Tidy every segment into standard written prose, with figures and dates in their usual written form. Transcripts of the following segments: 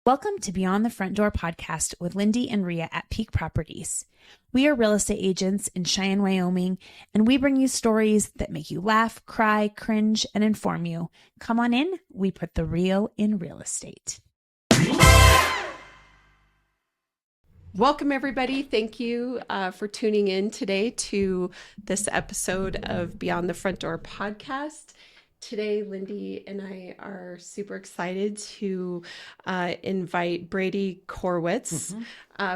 Welcome to Beyond the Front Door podcast with Lindee and Rhea at Peak Properties. We are real estate agents in Cheyenne, Wyoming, and we bring you stories that make you laugh, cry, cringe, and inform you. Come on in. We put the real in real estate. Welcome, everybody. Thank you for tuning in today to this episode of Beyond the Front Door podcast. Today, Lindee and I are super excited to invite Brady Koerwitz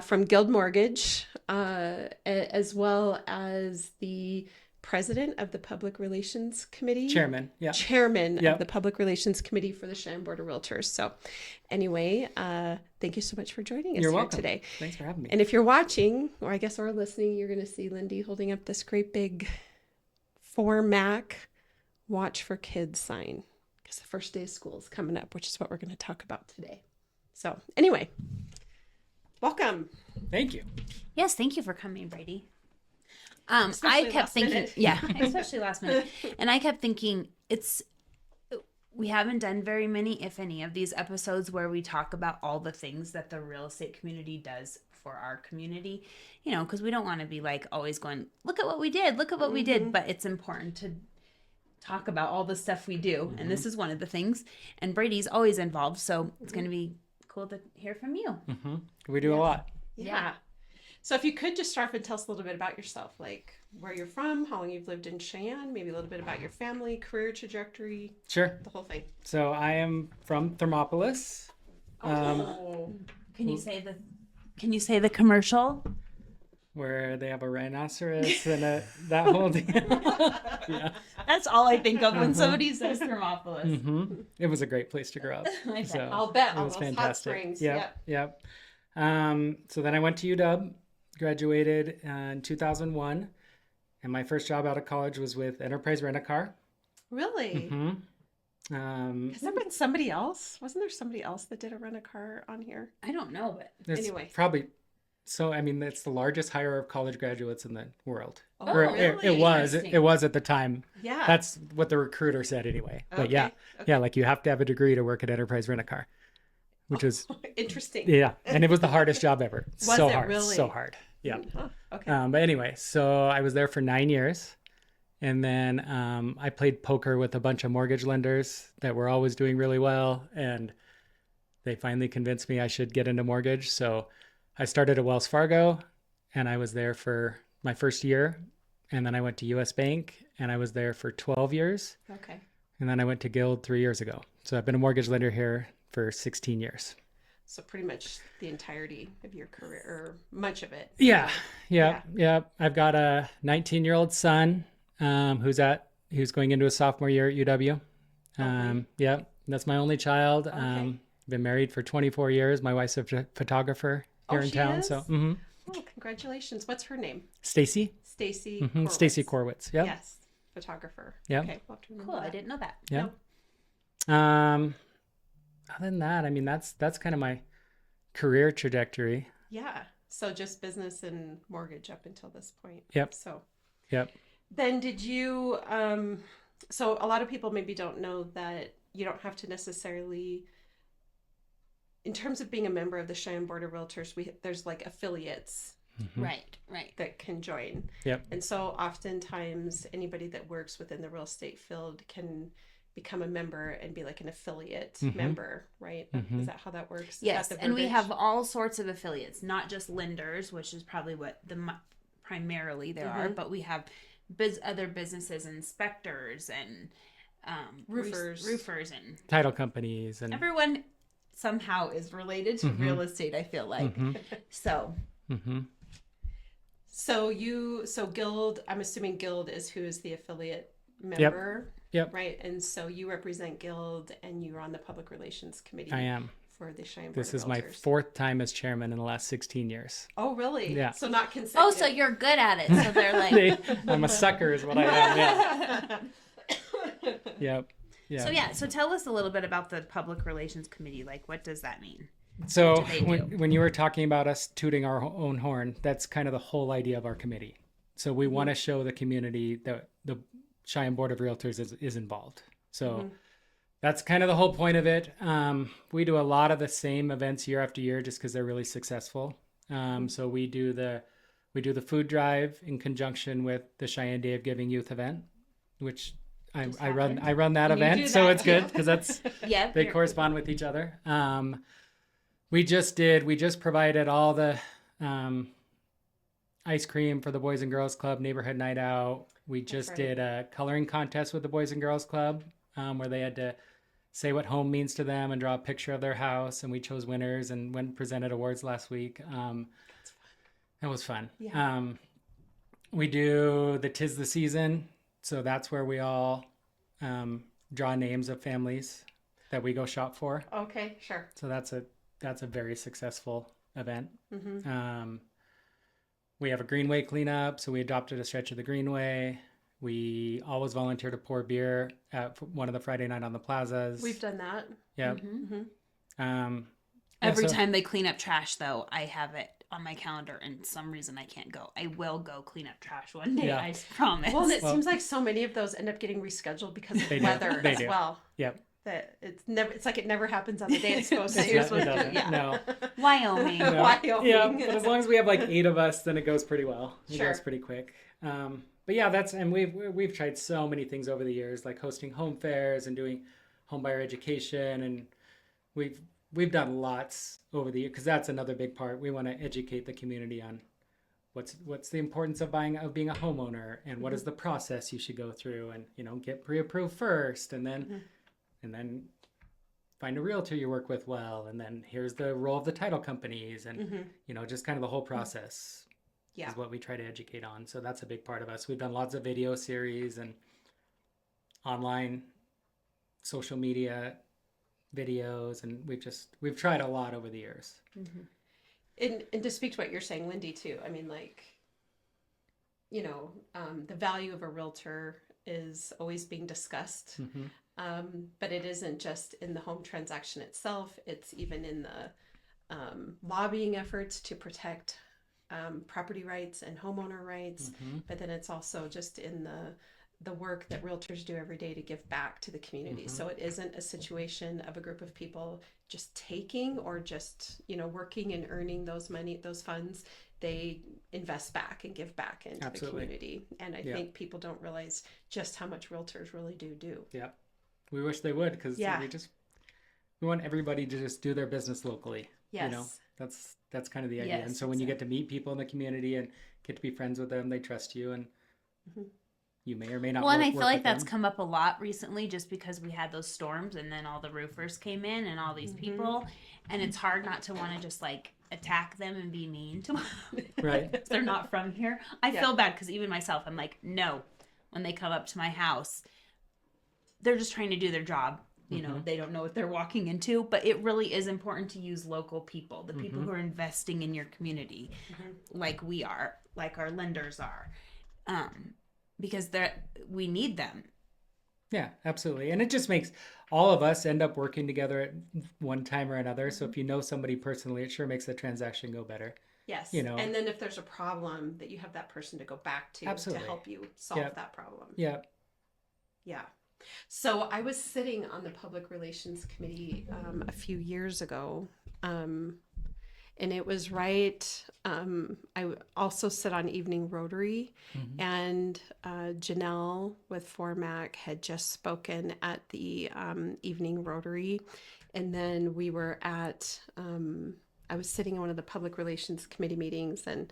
from Guild Mortgage, as well as the president of the Public Relations Committee. Chairman Of the Public Relations Committee for the Cheyenne Board of Realtors. So anyway, thank you so much for joining us You're here welcome. today. Thanks for having me. And if you're watching, or I guess or listening, you're going to see Lindee holding up this great big ForMak Watch for Kids sign, because the first day of school is coming up, which is what we're going to talk about today. So anyway, welcome. Thank you. Yes, thank you for coming, Brady. Especially I kept last thinking, minute. yeah, especially last minute. And I kept thinking we haven't done very many, if any, of these episodes where we talk about all the things that the real estate community does for our community, you know, because we don't want to be like always going, look at what we did, we did. But it's important to talk about all the stuff we do. And this is one of the things. And Brady's always involved. So it's going to be cool to hear from you. We do a lot. Yeah. So if you could just start off and tell us a little bit about yourself, like where you're from, how long you've lived in Cheyenne, maybe a little bit about your family, career trajectory, Sure. the whole thing. So I am from Thermopolis. Can you say the commercial? Where they have a rhinoceros and that whole deal. Yeah. That's all I think of when somebody says Thermopolis. It was a great place to grow up. I bet. So I'll bet it all was those hot fantastic. springs. Yep. So then I went to UW, graduated in 2001, and my first job out of college was with Enterprise Rent-A-Car. Really? Has there been somebody else? Wasn't there somebody else that did a rent-a-car on here? I don't know, but There's Anyway. probably. So, I mean, it's the largest hire of college graduates in the world. Oh, Or really? it was. Interesting. It was at the time. Yeah. That's what the recruiter said anyway. But yeah, Okay. yeah, like you have to have a degree to work at Enterprise Rent-A-Car, which is, Interesting. yeah. And it was the hardest job ever. Was So it hard. really? So hard. Yeah. Huh. Okay. But anyway, so I was there for 9 years. And then I played poker with a bunch of mortgage lenders that were always doing really well. And they finally convinced me I should get into mortgage. So I started at Wells Fargo, and I was there for my first year. And then I went to US Bank, and I was there for 12 years. Okay. And then I went to Guild 3 years ago. So I've been a mortgage lender here for 16 years. So pretty much the entirety of your career, or much of it. Yeah. I've got a 19-year-old son who's going into his sophomore year at UW. Yeah, that's my only child. Okay. Been married for 24 years. My wife's a photographer here in she town. is? So, Oh, congratulations. What's her name? Stacy. Stacy. Stacy Koerwitz. Yep. Yes. Photographer. Yep. Okay. We'll have to remember cool. I that. didn't know that. Yeah. Other than that, I mean, that's kind of my career trajectory. Yeah. So just business and mortgage up until this point. Yep. So Yep. then did you, so a lot of people maybe don't know that you don't have to necessarily, in terms of being a member of the Cheyenne Board of Realtors, there's like affiliates Right. that can join. Yep. And so oftentimes anybody that works within the real estate field can become a member and be like an affiliate member, right? Is that how that works? Is Yes, that the and we verbiage? have all sorts of affiliates, not just lenders, which is probably what primarily there are, but we have other businesses, inspectors, and Roofers. and Title companies and everyone somehow is related to real estate. I feel like so. So Guild, I'm assuming Guild is who is the affiliate member. Yep. Right. And so you represent Guild and you're on the public relations committee. I am. For the Cheyenne Board This of is my Realtors. 4th time as chairman in the last 16 years. Oh, really? Yeah. So not consecutive. Oh, so you're good at it. So they're like, I'm a sucker is what I am. Yeah. Yep. So tell us a little bit about the public relations committee. Like, what does that mean? So What do they do? when you were talking about us tooting our own horn, that's kind of the whole idea of our committee. So we want to show the community that the Cheyenne Board of Realtors is involved. So That's kind of the whole point of it. We do a lot of the same events year after year just because they're really successful. So we do the food drive in conjunction with the Cheyenne Day of Giving youth event, which I run that event, so it's good because that's they correspond with each other. We just provided all the ice cream for the Boys and Girls Club neighborhood night out. We just did a coloring contest with the Boys and Girls Club where they had to say what home means to them and draw a picture of their house, and we chose winners and went and presented awards last week. That was fun. Yeah. We do the 'Tis the Season, so that's where we all draw names of families that we go shop for. Okay, sure. So that's a very successful event. Mm-hmm. We have a Greenway cleanup, so we adopted a stretch of the Greenway. We always volunteer to pour beer at one of the Friday night on the plazas. We've done that. Yeah. Mm-hmm. Every time they clean up trash, though, I have it on my calendar, and some reason I can't go. I will go clean up trash one day. Yeah. I promise. Well, it seems like so many of those end up getting rescheduled because of weather as well. Yep. That it's like it never happens on the day it's supposed to. Yeah. No. Wyoming. No. Wyoming. Yeah, but as long as we have like 8 of us, then it goes pretty well. It sure. goes pretty quick. But yeah, and we've tried so many things over the years, like hosting home fairs and doing homebuyer education, and we've done lots over the years because that's another big part. We want to educate the community on what's the importance of being a homeowner, and what is the process you should go through, and get pre-approved first, and then find a realtor you work with well, and then here's the role of the title companies, and just kind of the whole process. Yeah. Is what we try to educate on. So that's a big part of us. We've done lots of video series and online social media videos, and we've tried a lot over the years. Mm-hmm. And to speak to what you're saying, Lindee, too, I mean, like, the value of a realtor is always being discussed, but it isn't just in the home transaction itself. It's even in the lobbying efforts to protect property rights and homeowner rights, but then it's also just in the work that realtors do every day to give back to the community. So it isn't a situation of a group of people just taking or just working and earning those funds. They invest back and give back into the community, and I think people don't realize just how much realtors really do. Yeah, we wish they would, because we want everybody to just do their business locally. Yes. That's kind of the idea. And so when you get to meet people in the community and get to be friends with them, they trust you, and you may or may not. Well, and I feel like that's come up a lot recently, just because we had those storms, and then all the roofers came in, and all these people, and it's hard not to want to just like attack them and be mean to them. Right. They're not from here. I feel bad because even myself, I'm like, no. When they come up to my house, they're just trying to do their job. They don't know what they're walking into, but it really is important to use local people, the people who are investing in your community, like we are, like our lenders are, because we need them. Yeah, absolutely. And it just makes all of us end up working together at one time or another. So if you know somebody personally, it sure makes the transaction go better. Yes. And then if there's a problem, that you have that person to go back to to help you solve that problem. Yeah. Yeah. So I was sitting on the Public Relations Committee a few years ago, and it was right. I also sit on Evening Rotary, and Janelle with ForMak had just spoken at the Evening Rotary, and then we were at. I was sitting in one of the Public Relations Committee meetings, and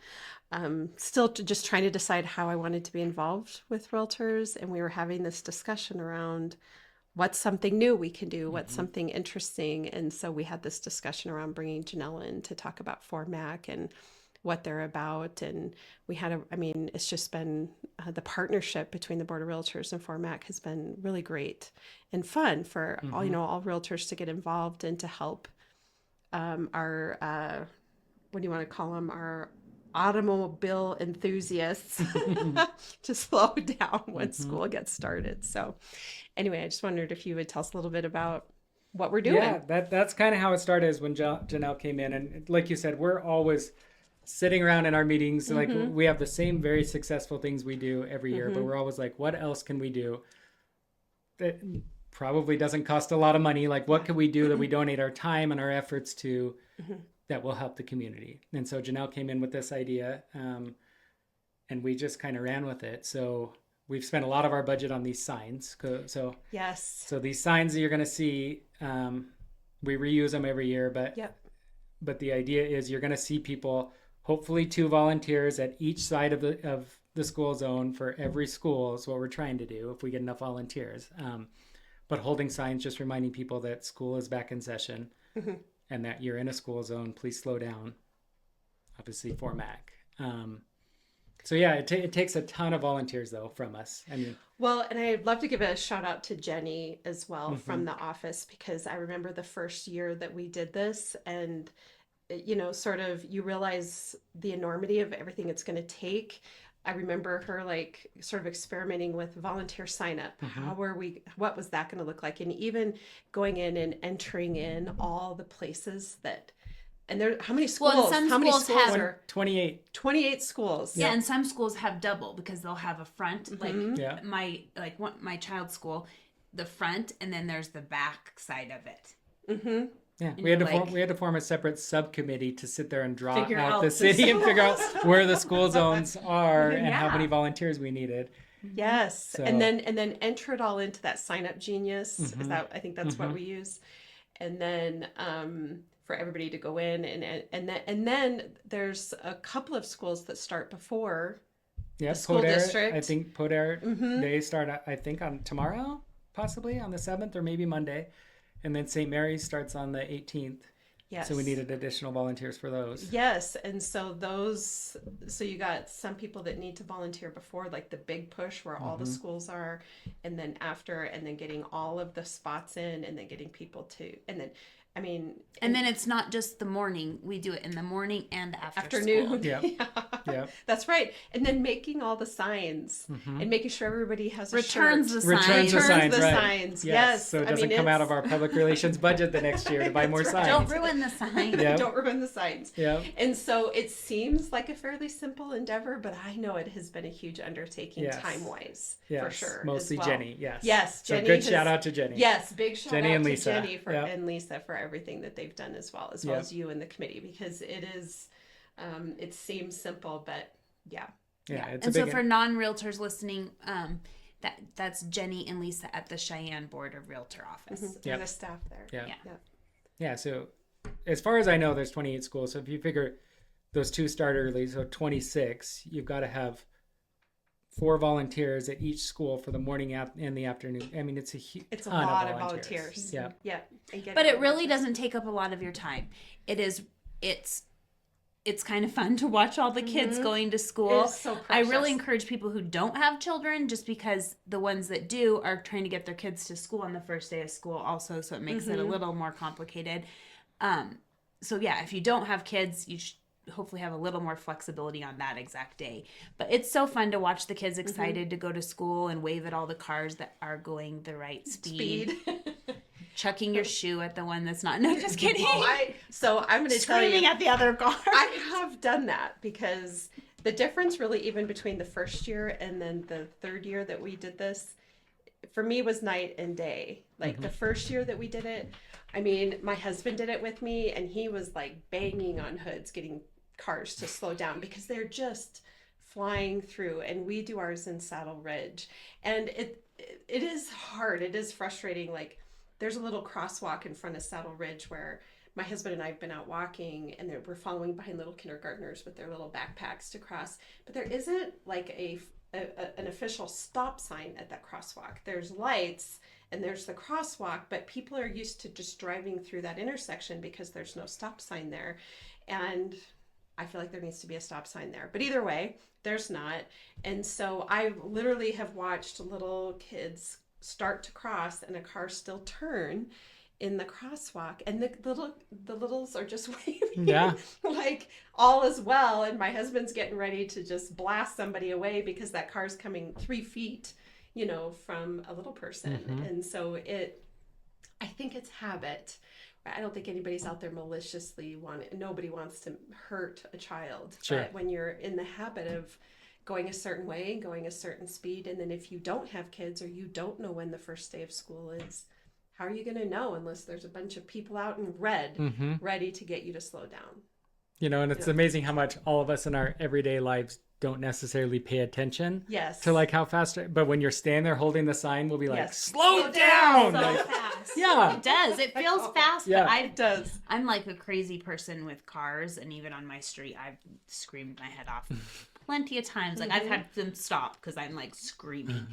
still just trying to decide how I wanted to be involved with realtors. And we were having this discussion around what's something new we can do, what's something interesting. And so we had this discussion around bringing Janelle in to talk about ForMak and what they're about. And we had it's just been the partnership between the Board of Realtors and ForMak has been really great and fun for all realtors to get involved and to help our what do you want to call them, our automobile enthusiasts to slow down when school gets started. So anyway, I just wondered if you would tell us a little bit about what we're doing. Yeah, that's kind of how it started, is when Janelle came in. And like you said, we're always sitting around in our meetings. Like we have the same very successful things we do every year, but we're always like, what else can we do? probably doesn't cost a lot of money. Like, what can we do that we donate our time and our efforts to that will help the community? And so Janelle came in with this idea, and we just kind of ran with it. So we've spent a lot of our budget on these signs. So Yes. so these signs that you're going to see, we reuse them every year, but but the idea is you're going to see people, hopefully 2 volunteers at each side of the school zone for every school is what we're trying to do if we get enough volunteers. But holding signs, just reminding people that school is back in session and that you're in a school zone, please slow down. Obviously ForMak. So yeah, it takes a ton of volunteers though from us. I mean, well, and I'd love to give a shout out to Jenny as well from the office, because I remember the first year that we did this, and sort of you realize the enormity of everything it's going to take. I remember her like sort of experimenting with volunteer sign up. What was that going to look like? And even going in and entering in all the places that, and there, how many schools? Well, some schools have are 28. 28 schools. Yeah, and some schools have double because they'll have a front, like my child's school, the front, and then there's the back side of it. Yeah, we had to form a separate subcommittee to sit there and draw out the city and figure out where the school zones are and how many volunteers we needed. Yes, so. and then enter it all into that Sign Up Genius. Is that, I think that's what we use, and then for everybody to go in and then there's a couple of schools that start before the school district. I think Poder they start I think on tomorrow, possibly on the 7th or maybe Monday. And then St. Mary's starts on the 18th. Yes. So we needed additional volunteers for those. Yes. And so so you got some people that need to volunteer before, like the big push where all the schools are, and then after, and then getting all of the spots in, and then getting people to, and then, I mean. And then it's not just the morning. We do it in the morning and afternoon. Yeah. Yeah. That's right. And then making all the signs and making sure everybody has a returns shirt. The signs. Returns the right. signs. Yes. So it doesn't come out of our public relations budget the next year to buy more signs. Don't ruin the signs. Don't ruin the signs. Yeah. And so it seems like a fairly simple endeavor, but I know it has been a huge undertaking time-wise, for sure. Mostly Jenny. Yes. Yes. Jenny. So good shout out to Jenny. Yes. Big shout Jenny out and to Lisa. Jenny and Lisa for everything that they've done as well as you and the committee, because it is, it seems simple, but yeah. And so for non-realtors listening, that's Jenny and Lisa at the Cheyenne Board of Realtor office. There's a staff there. Yeah. So as far as I know, there's 28 schools. So if you figure those 2 start early, so 26, you've got to have 4 volunteers at each school for the morning and the afternoon. I mean, it's a lot of volunteers. Yeah. But it really doesn't take up a lot of your time. It's kind of fun to watch all the kids going to school. It is so precious. I really encourage people who don't have children, just because the ones that do are trying to get their kids to school on the first day of school also, so it makes it a little more complicated. So yeah, if you don't have kids, you should hopefully have a little more flexibility on that exact day. But it's so fun to watch the kids excited to go to school and wave at all the cars that are going the right speed. Chucking your shoe at the one that's not. No, just kidding. So I'm going to tell you. Screaming at the other car. I have done that, because the difference really even between the first year and then the third year that we did this, for me, was night and day. Like the first year that we did it, I mean, my husband did it with me, and he was like banging on hoods, getting cars to slow down, because they're just flying through. And we do ours in Saddle Ridge, and it is hard. It is frustrating. Like, there's a little crosswalk in front of Saddle Ridge where my husband and I have been out walking, and we're following behind little kindergartners with their little backpacks to cross. But there isn't like an official stop sign at that crosswalk. There's lights and there's the crosswalk, but people are used to just driving through that intersection because there's no stop sign there. And I feel like there needs to be a stop sign there. But either way, there's not. And so I literally have watched little kids start to cross and a car still turn in the crosswalk, and the littles are just waving like all is well, and my husband's getting ready to just blast somebody away because that car's coming 3 feet from a little person. And so I think it's habit. I don't think anybody's out there maliciously nobody wants to hurt a child. Sure. But when you're in the habit of going a certain way, going a certain speed. And then if you don't have kids or you don't know when the first day of school is, how are you going to know unless there's a bunch of people out in red ready to get you to slow down? And it's amazing how much all of us in our everyday lives don't necessarily pay attention to like how fast, but when you're standing there holding the sign, we'll be like, slow down! So Like, fast. yeah. It does. It feels fast, Yeah. but It does. I'm like a crazy person with cars, and even on my street, I've screamed my head off plenty of times. Like I've had them stop because I'm like screaming.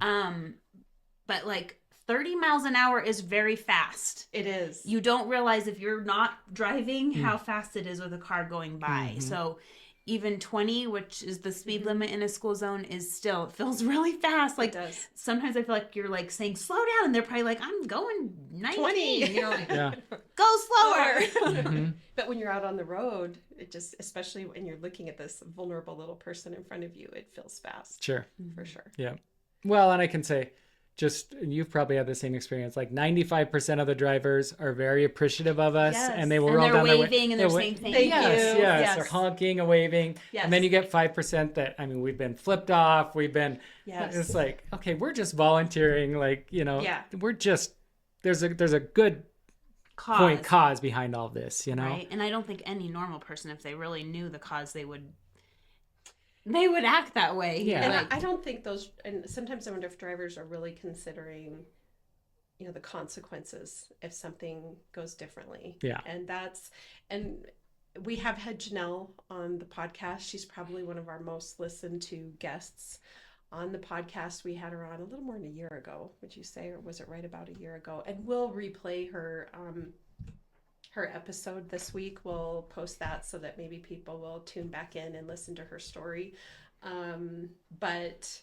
But like 30 miles an hour is very fast. It is. You don't realize if you're not driving how fast it is with a car going by. So even 20, which is the speed limit in a school zone, is still, it feels really fast. Like, It does. sometimes I feel like you're like saying slow down, and they're probably like, I'm going 19. 20. And you're like, Yeah. go slower. But when you're out on the road, it just, especially when you're looking at this vulnerable little person in front of you, it feels fast. Sure. For sure. Yeah. Well, and I can say, you've probably had the same experience. Like 95% of the drivers are very appreciative of us, Yes. and they will And roll they're down their waving and they're saying thank you. Yes, Yes. they're honking and waving. Yes. And then you get 5% that, I mean, we've been flipped off. We've been, Yes. it's like, okay, we're just volunteering. Like, we're just, there's a good cause behind all this, Right. And I don't think any normal person, if they really knew the cause, they would act that way. Yeah. And Like, I don't think those, and sometimes I wonder if drivers are really considering, the consequences if something goes differently. Yeah. And we have had Janelle on the podcast. She's probably one of our most listened to guests on the podcast. We had her on a little more than a year ago, would you say, or was it right about a year ago? And we'll replay her episode this week. We'll post that so that maybe people will tune back in and listen to her story. But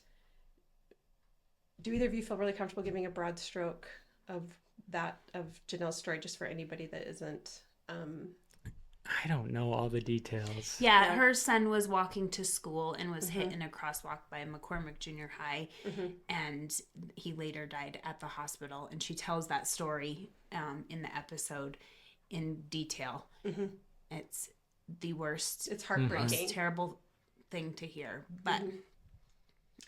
do either of you feel really comfortable giving a broad stroke of Janelle's story, just for anybody that isn't? I don't know all the details. Yeah, her son was walking to school and was hit in a crosswalk by McCormick Junior High, and he later died at the hospital. And she tells that story in the episode in detail. It's the worst. It's heartbreaking. Most terrible thing to hear, but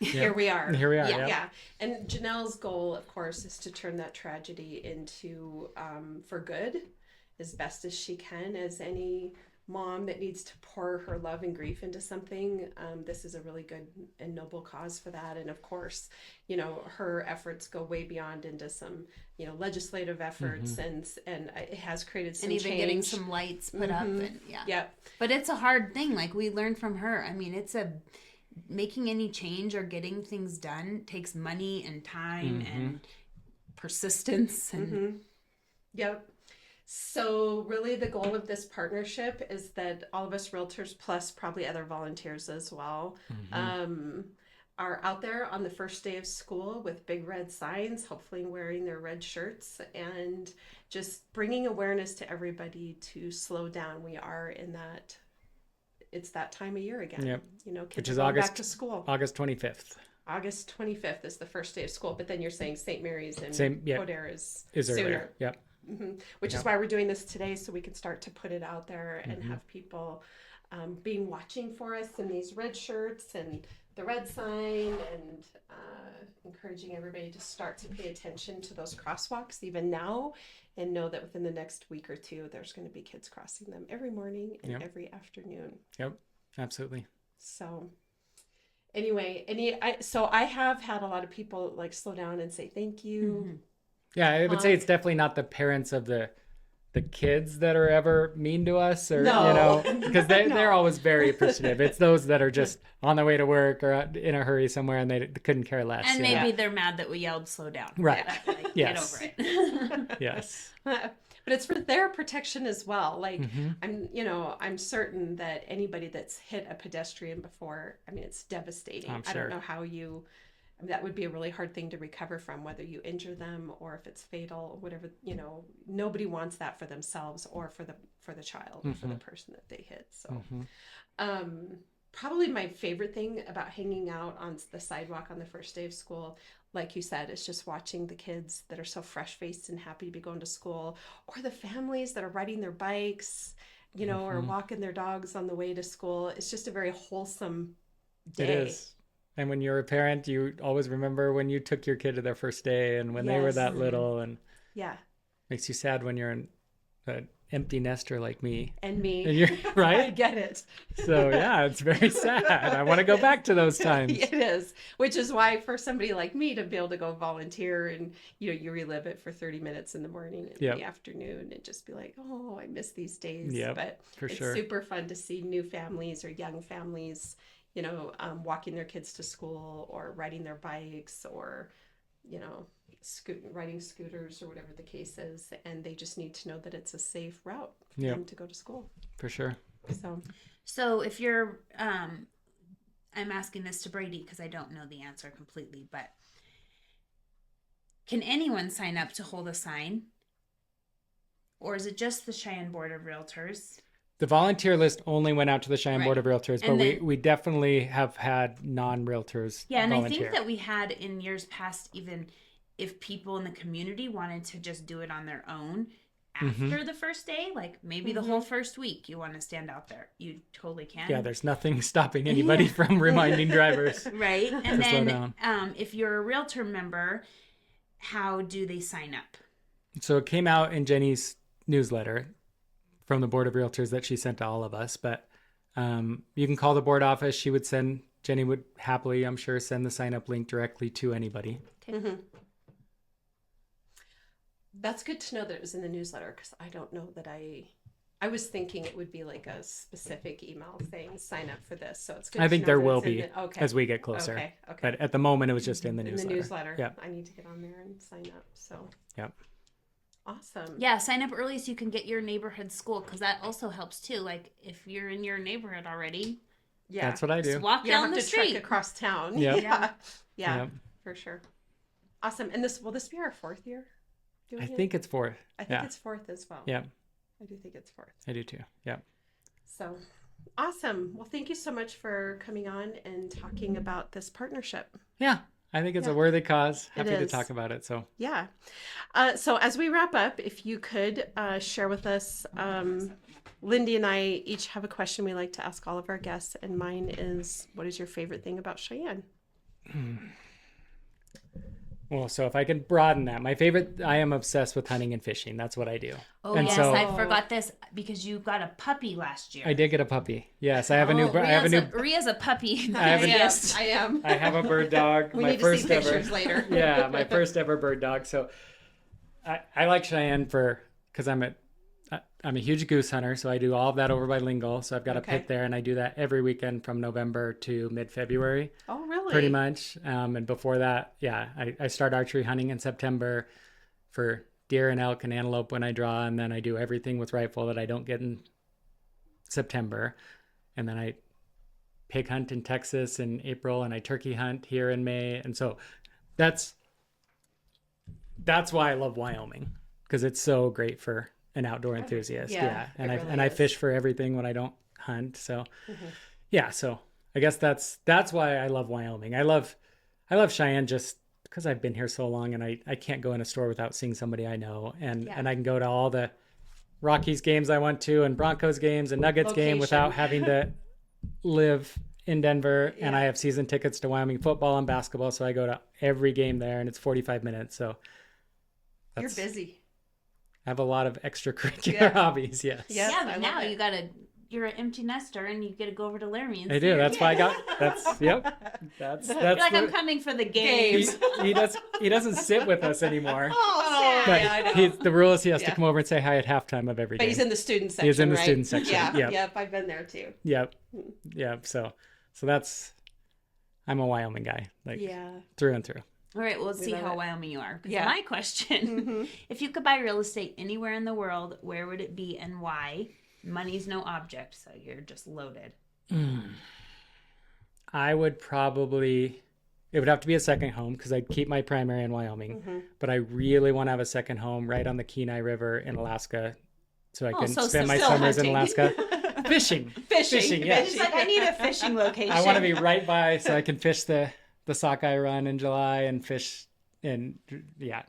Here we are. Yeah. And Janelle's goal, of course, is to turn that tragedy into for good, as best as she can. As any mom that needs to pour her love and grief into something, this is a really good and noble cause for that. And of course, her efforts go way beyond into some legislative efforts, and it has created some and even change. getting some lights put up, and Yep. But it's a hard thing. Like we learned from her. I mean, making any change or getting things done takes money and time and persistence and Yep. So really the goal of this partnership is that all of us realtors, plus probably other volunteers as well, are out there on the first day of school with big red signs, hopefully wearing their red shirts, and just bringing awareness to everybody to slow down. We are in that, it's that time of year again. Yep. Kids Which are is going August, back to school. August 25th. August 25th is the first day of school, but then you're saying St. Mary's and Koerwitz is sooner. earlier. Yep. Which is why we're doing this today, so we can start to put it out there and have people being watching for us in these red shirts and the red sign, and encouraging everybody to start to pay attention to those crosswalks even now, and know that within the next week or two there's going to be kids crossing them every morning and every afternoon. Yep, absolutely. So anyway, I have had a lot of people like slow down and say thank you. Yeah, I would say it's definitely not the parents of the kids that are ever mean to us, or because they're always very appreciative. It's those that are just on their way to work or in a hurry somewhere and they couldn't care less. and maybe they're mad that we yelled slow down. Right. Like, Yes. Get over it. Yes. But it's for their protection as well. Like I'm certain that anybody that's hit a pedestrian before, I mean, it's devastating. I'm I sure. don't know how that would be a really hard thing to recover from, whether you injure them or if it's fatal, whatever, nobody wants that for themselves or for the child or for the person that they hit. So, probably my favorite thing about hanging out on the sidewalk on the first day of school, like you said, is just watching the kids that are so fresh-faced and happy to be going to school, or the families that are riding their bikes, or walking their dogs on the way to school. It's just a very wholesome day. It is. And when you're a parent, you always remember when you took your kid to their first day and when they were Yes. that little, and Yeah. makes you sad when you're an empty nester like me. And me. And you're right. I get it. So yeah, it's very sad. I want to go back to those times. It is, which is why for somebody like me to be able to go volunteer and you relive it for 30 minutes in the morning and Yep. the afternoon and just be like, oh, I miss these days. Yep, But for it's sure. super fun to see new families or young families, walking their kids to school or riding their bikes or, riding scooters or whatever the case is. And they just need to know that it's a safe route for Yep. them to go to school. For sure. So if you're, I'm asking this to Brady because I don't know the answer completely, but can anyone sign up to hold a sign? Or is it just the Cheyenne Board of Realtors? The volunteer list only went out to the Cheyenne Right. Board of Realtors, but And then- we definitely have had non-realtors Yeah, and volunteer. I think that we had in years past, even if people in the community wanted to just do it on their own after the first day, like maybe the whole first week you want to stand out there, you totally can. Yeah, there's nothing stopping anybody from reminding drivers. Right. And To slow then down. if you're a realtor member, how do they sign up? So it came out in Jenny's newsletter from the Board of Realtors that she sent to all of us, but you can call the board office. Jenny would happily, I'm sure, send the sign up link directly to anybody. Mm-hmm. That's good to know that it was in the newsletter because I don't know that I was thinking it would be like a specific email saying sign up for this. So it's good. I think there will it's in be the, as we get closer. Okay. But at the moment, it was just in the In newsletter. the newsletter. Yeah. I need to get on there and sign up. So. Yep. Awesome. Yeah, sign up early so you can get your neighborhood school because that also helps too. Like if you're in your neighborhood already, Yeah. That's what I do. just walk You don't down have the to street. trek across town. Yep. Yeah. Yep. For sure. Awesome. And will this be our fourth year? doing I it? think it's fourth. I think Yeah. it's fourth as well. Yeah, I do think it's fourth. I do too. Yeah. So awesome. Well, thank you so much for coming on and talking about this partnership. Yeah. I think it's Yeah. a worthy cause. It Happy to is. talk about it. So Yeah. So as we wrap up, if you could share with us, Lindee and I each have a question we like to ask all of our guests, and mine is, what is your favorite thing about Cheyenne? well, so if I can broaden that, I am obsessed with hunting and fishing. That's what I do. Oh And yes, so- I forgot this because you got a puppy last year. I did get a puppy. Yes, I have a new. Oh, I have a new. Rhea's a puppy I have a- enthusiast. I am. I have a bird dog. We my need to see first ever. pictures later. Yeah, my first ever bird dog. So I like Cheyenne because I'm a huge goose hunter. So I do all of that over by Lindee. So I've got a Okay. pit there, and I do that every weekend from November to mid-February. Oh, really? Pretty much. And before that, yeah, I start archery hunting in September for deer and elk and antelope when I draw. And then I do everything with rifle that I don't get in September. And then I pig hunt in Texas in April, and I turkey hunt here in May. And so that's why I love Wyoming, because it's so great for an outdoor enthusiast. Yeah, And it I really and I is. fish for everything when I don't hunt. So Mm-hmm. yeah, so I guess that's why I love Wyoming. I love Cheyenne just because I've been here so long, and I can't go in a store without seeing somebody I know, and Yeah. and I can go to all the Rockies games I went to and Broncos games and Nuggets game without Location. having to live in Denver. And Yeah. I have season tickets to Wyoming football and basketball, so I go to every game there, and it's 45 minutes. So You're that's, busy. I have a lot of extracurricular Yeah. hobbies. Yes. Yes, yeah, I but love now it. you're an empty nester and you get to go over to Laramie. And I see do. your That's why I kids. got. That's yep. That's You're like, the- I'm coming for the he, games. he doesn't sit with us anymore. Oh, But yeah, I know. the rule is he has to Yeah. come over and say hi at halftime of every But game. he's in the student section. He's in the right? student section, Yeah. yep. Yep. I've been there too. Yep. So that's, I'm a Wyoming guy, like Yeah. through and through. All right, well, let's We see love how it. Wyoming you are. 'Cause Yeah. My question, Mhm. if you could buy real estate anywhere in the world, where would it be and why? Money's no object, so you're just loaded. I would probably, it would have to be a second home because I'd keep my primary in Wyoming, Mm-hmm. but I really want to have a second home right on the Kenai River in Alaska, so I Oh, can so spend my still summers in hunting. Alaska fishing. Fishing. yeah. It's like, I need a fishing location. I want to be right by so I can fish the sockeye run in July and fish and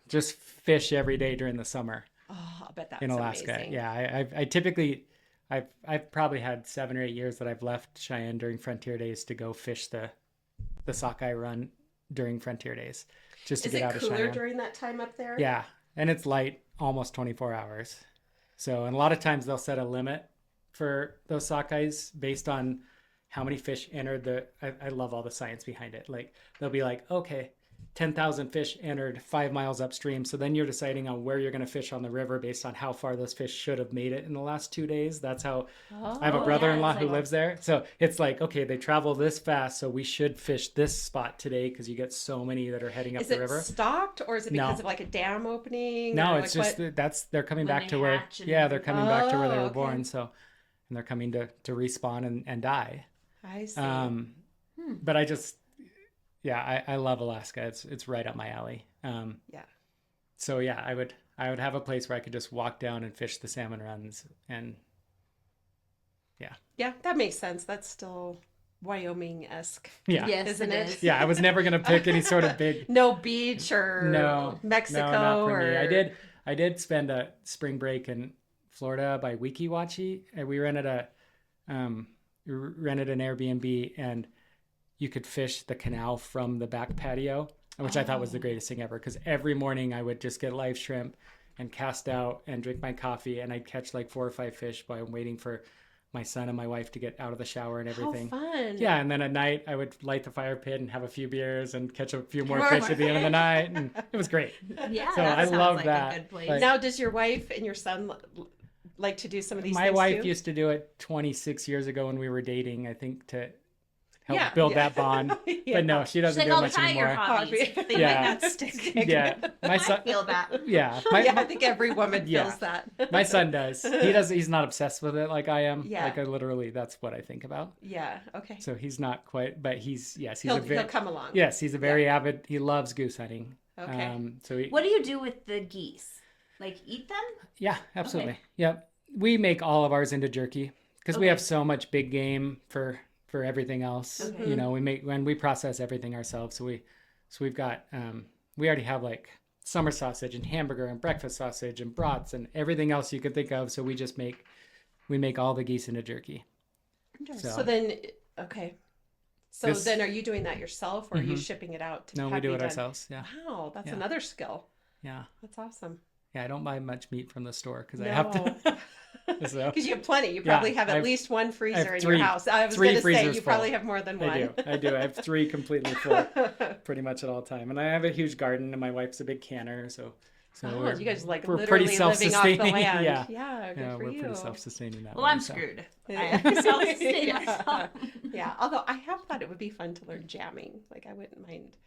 just fish every day during the summer Oh, I bet that's in Alaska. amazing. Yeah, I typically I've probably had 7 or 8 years that I've left Cheyenne during Frontier Days to go fish the sockeye run during Frontier Days, just to get out of Cheyenne. Is it cooler during that time up there? Yeah, and it's light almost 24 hours. So, and a lot of times they'll set a limit for those sockeyes based on how many fish entered I love all the science behind it. Like they'll be like, okay, 10,000 fish entered 5 miles upstream. So then you're deciding on where you're going to fish on the river based on how far those fish should have made it in the last 2 days. That's how I have a brother-in-law who lives there. So it's like, okay, they travel this fast, so we should fish this spot today because you get so many that are heading up the river. Is it stocked, or is it because of like a dam opening? No, it's just they're coming back to where they're coming back to where they were born. So, and they're coming to respawn and die. I see. But I love Alaska. It's right up my alley. So yeah, I would have a place where I could just walk down and fish the salmon runs, and yeah, that makes sense. That's still Wyoming-esque. Yeah. Yes, Isn't it? Yeah, I was never gonna pick any sort of big No beach or Mexico. No, not for or me. I did spend a spring break in Florida by Weeki Wachee, and we rented an Airbnb, and you could fish the canal from the back patio, which I thought was the greatest thing ever, because every morning I would just get live shrimp and cast out and drink my coffee, and I'd catch like 4 or 5 fish while I'm waiting for my son and my wife to get out of the shower and everything. How fun. Yeah, and then at night I would light the fire pit and have a few beers and catch a few more fish at the end of the night, and it was great. Yeah, so that I sounds love like that. a good place. Like, Now, does your wife and your son like to do some of these my things wife too? used to do it 26 years ago when we were dating, I think, to help Yeah, build yeah. that bond. Yeah. But no, she doesn't She's do it like, much I'll try your anymore. hobbies. They Yeah. might not stick. Yeah, my I son. feel that. Yeah, Yeah, I think every woman Yeah. feels that. my son does. He's not obsessed with it like I am. Yeah. Like I literally, that's what I think about. Yeah, okay. So he's not quite, but he's He'll come along. yes, he's a very avid. He loves goose hunting. Okay. So he, What do you do with the geese? Like eat them? yeah, absolutely. Okay. Yep. We make all of ours into jerky because we Okay. have so much big game for everything else. Okay. You know, we process everything ourselves. So we've got we already have like summer sausage and hamburger and breakfast sausage and brats and everything else you could think of. So we make all the geese into jerky. So then, okay. So This- then are you doing that yourself, or are you shipping it out to No, we have do you it done? ourselves. Yeah. Wow, that's Yeah. another skill. Yeah. That's awesome. Yeah. I don't buy much meat from the store because I have to. So Because you have plenty. You Yeah, probably have I at have- least one freezer in three- your house. I was three going to say freezers you full. probably have more than one. I do. I have 3 completely full pretty much at all time. And I have a huge garden, and my wife's a big canner. So Oh, you guys like we're literally pretty living off the self-sustaining. land. Yeah. Yeah, good Yeah, for we're you. pretty self-sustaining that Well, way, I'm so. screwed. I Yeah. have to self-sustain myself. Yeah, although I have thought it would be fun to learn jamming. Like I wouldn't mind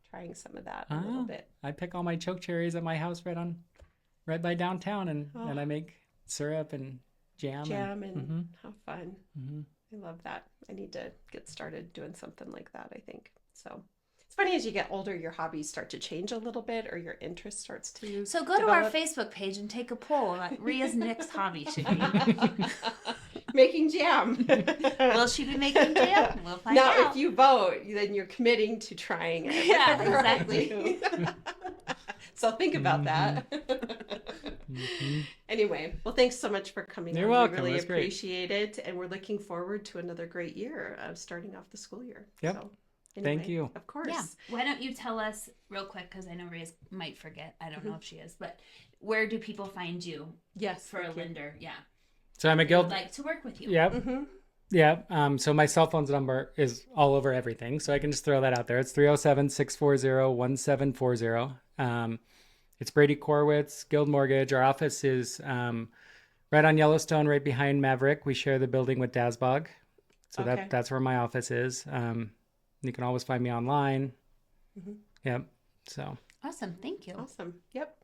trying some of that a little bit. I pick all my choke cherries at my house right by downtown, and I make syrup and jam. And how fun. Mm-hmm. I love that. I need to get started doing something like that, I think. So it's funny, as you get older, your hobbies start to change a little bit, or your interest starts to So go to our develop. Facebook page and take a poll on what Rhea's next hobby should be. Making jam. Will she be making jam? We'll find Now, out. if you vote, then you're committing to trying it. Yeah, Whatever I exactly. do. So think about that. Mm-hmm. Anyway, well, thanks so much for coming You're on. welcome. We really It was great. appreciate it. And we're looking forward to another great year of starting off the school year. Yep. So, Thank you. Of course. Yeah. Why don't you tell us real quick, because I know Rhea might forget. I don't know if she is, but where do people find you Yes. for a thank you. Lindee? Yeah. So I'm a Would guild. like to work with you. Yep. Mm-hmm. Yeah. So my cell phone's number is all over everything. So I can just throw that out there. It's 307-640-1740. It's Brady Koerwitz, Guild Mortgage. Our office is right on Yellowstone, right behind Maverick. We share the building with Dasbog. So Okay. that's where my office is. You can always find me online. Mm-hmm. Yep. So Awesome. Thank you. Awesome. Yep.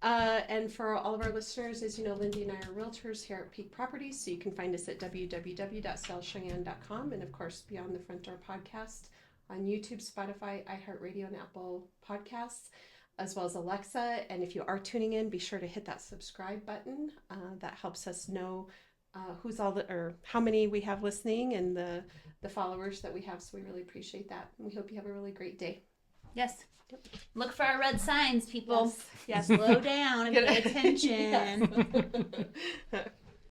And for all of our listeners, as you know, Lindee and I are realtors here at Peak Properties, so you can find us at www.sellcheyenne.com, and of course, Beyond the Front Door podcast on YouTube, Spotify, iHeartRadio, and Apple Podcasts, as well as Alexa. And if you are tuning in, be sure to hit that subscribe button. That helps us know who's or how many we have listening, and the followers that we have. So we really appreciate that, and we hope you have a really great day. Yes. Look for our red signs, people. Yes. Yeah, slow down and pay attention. Yes.